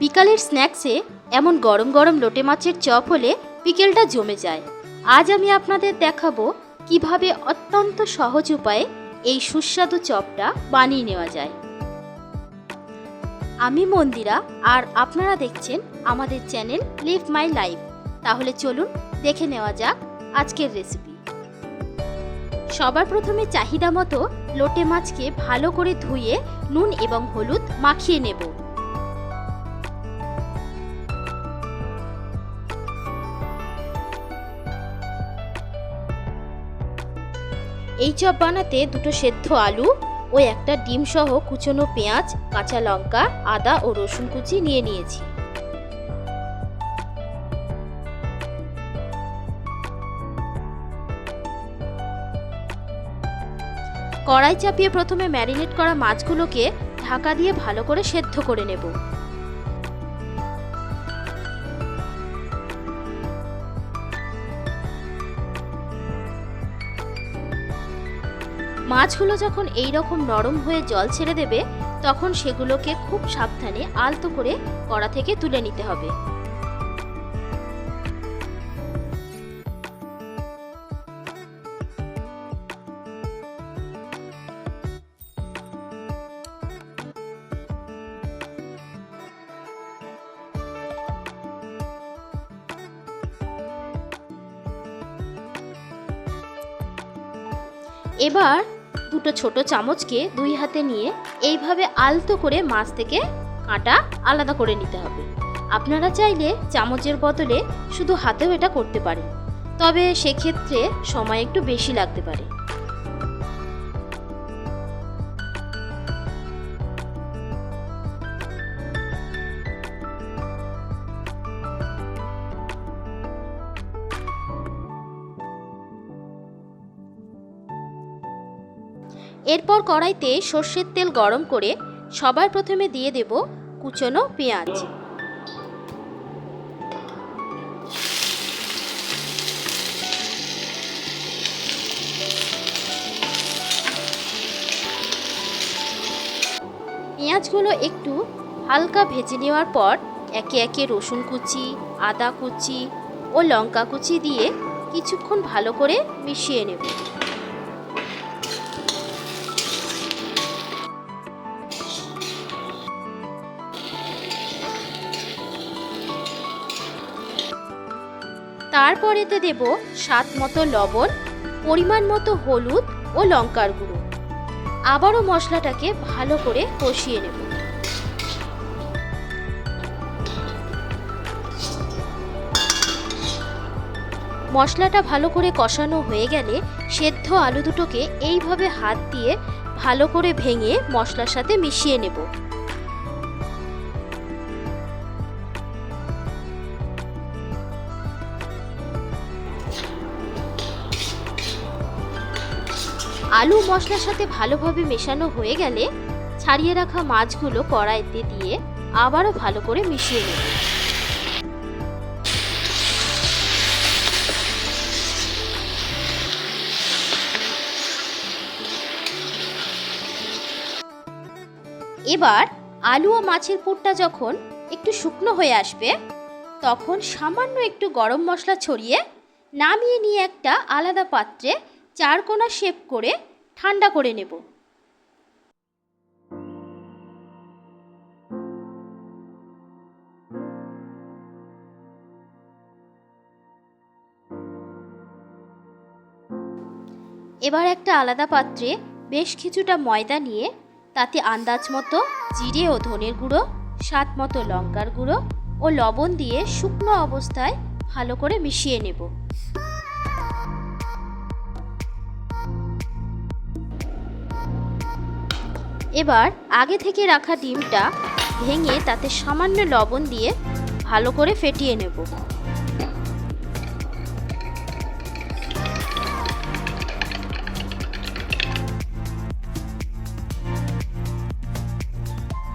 বিকালের স্ন্যাক্সে এমন গরম গরম লোটে মাছের চপ হলে বিকেলটা জমে যায়। আজ আমি আপনাদের দেখাবো কিভাবে অত্যন্ত সহজ উপায়ে এই সুস্বাদু চপটা বানিয়ে নেওয়া যায়। আমি মন্দিরা আর আপনারা দেখছেন আমাদের চ্যানেল লিভ মাই লাইফ। তাহলে চলুন দেখে নেওয়া যাক আজকের রেসিপি। সবার প্রথমে চাহিদা মতো লোটে মাছকে ভালো করে ধুয়ে নুন এবং হলুদ মাখিয়ে নেব। এই চপ বানাতে দুটো সেদ্ধ আলু ও একটা ডিম সহ কুচনো পেঁয়াজ, কাঁচা লঙ্কা, আদা ও রসুন কুচি নিয়ে নিয়েছি। কড়াই চাপিয়ে প্রথমে ম্যারিনেট করা মাছগুলোকে ঢাকা দিয়ে ভালো করে সেদ্ধ করে নেব। মাছগুলো যখন এই রকম নরম হয়ে জল ছেড়ে দেবে তখন সেগুলোকে খুব সাবধানে আলতো করে কড়া থেকে তুলে নিতে হবে। এবার দুটো ছোট চামচকে দুই হাতে নিয়ে এইভাবে আলতো করে মাছ থেকে কাঁটা আলাদা করে নিতে হবে। আপনারা চাইলে চামচের বদলে শুধু হাতেও এটা করতে পারেন, তবে সেক্ষেত্রে সময় একটু বেশি লাগতে পারে। এরপর কড়াইতে সর্ষের তেল গরম করে সবার প্রথমে দিয়ে দেব কুচনো পেঁয়াজ। পেঁয়াজগুলো একটু হালকা ভেজে নেওয়ার পর একে একে রসুন কুচি, আদা কুচি ও লঙ্কা কুচি দিয়ে কিছুক্ষণ ভালো করে মিশিয়ে নেব। তারপর এতে দেব স্বাদ মতো লবণ, পরিমাণ মতো হলুদ ও লঙ্কার গুঁড়ো। আবারও মশলাটাকে ভালো করে কষিয়ে নেব। মশলাটা ভালো করে কষানো হয়ে গেলে সেদ্ধ আলু দুটোকে এইভাবে হাত দিয়ে ভালো করে ভেঙে মশলার সাথে মিশিয়ে নেব। আলু মশলার সাথে ভালোভাবে মেশানো হয়ে গেলে ছাড়িয়ে রাখা মাছগুলো কড়াইতে দিয়ে আবারও ভালো করে মিশিয়ে নেব। এবার আলু ও মাছের পুরটা যখন একটু শুকনো হয়ে আসবে তখন সামান্য একটু গরম মশলা ছড়িয়ে নামিয়ে নিয়ে একটা আলাদা পাত্রে চারকোনা শেপ করে ঠান্ডা করে নেব। এবার একটা আলাদা পাত্রে বেশ কিছুটা ময়দা নিয়ে তাতে আন্দাজ মতো জিরে ও ধনের গুঁড়ো, স্বাদ মতো লঙ্কার গুঁড়ো ও লবণ দিয়ে শুকনো অবস্থায় ভালো করে মিশিয়ে নেব। এবার আগে থেকে রাখা ডিমটা ভেঙে তাতে সামান্য লবণ দিয়ে ভালো করে ফেটিয়ে নেব।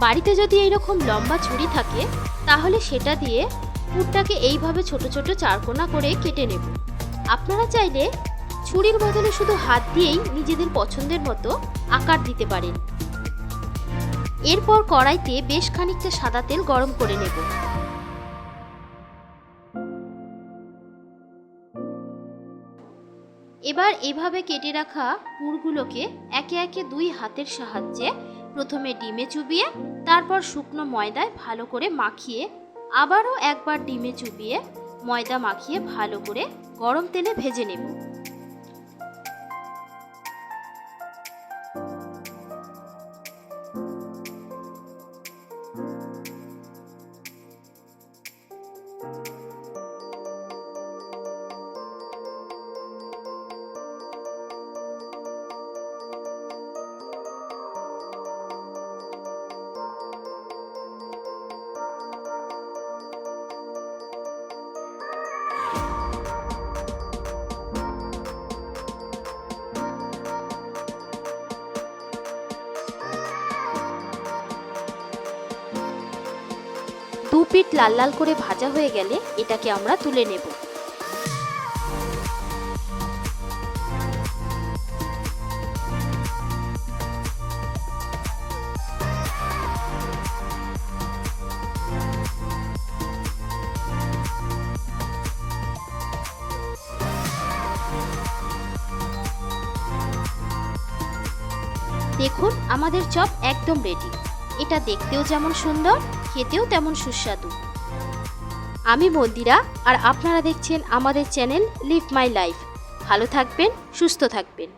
বাড়িতে যদি এইরকম লম্বা ছুরি থাকে তাহলে সেটা দিয়ে পুরটাকে এইভাবে ছোট ছোট চারকোনা করে কেটে নেব। আপনারা চাইলে ছুরির বদলে শুধু হাত দিয়েই নিজেদের পছন্দের মতো আকার দিতে পারেন। এরপর কড়াইতে বেশ খানিকটা সাদা তেল গরম করে নেব। এবার এভাবে কেটে রাখা পুরগুলোকে একে একে দুই হাতের সাহায্যে প্রথমে ডিমে চুবিয়ে তারপর শুকনো ময়দায় ভালো করে মাখিয়ে আবারও একবার ডিমে চুবিয়ে ময়দা মাখিয়ে ভালো করে গরম তেলে ভেজে নেব। দু পিঠ লাল লাল করে ভাজা হয়ে গেলে এটাকে আমরা তুলে নেব। দেখুন আমাদের চপ একদম রেডি। এটা দেখতেও যেমন সুন্দর, খেতেও তেমন সুস্বাদু। আমি মন্দিরা, আর আপনারা দেখছেন আমাদের চ্যানেল লিভ মাই লাইফ। ভালো থাকবেন, সুস্থ থাকবেন।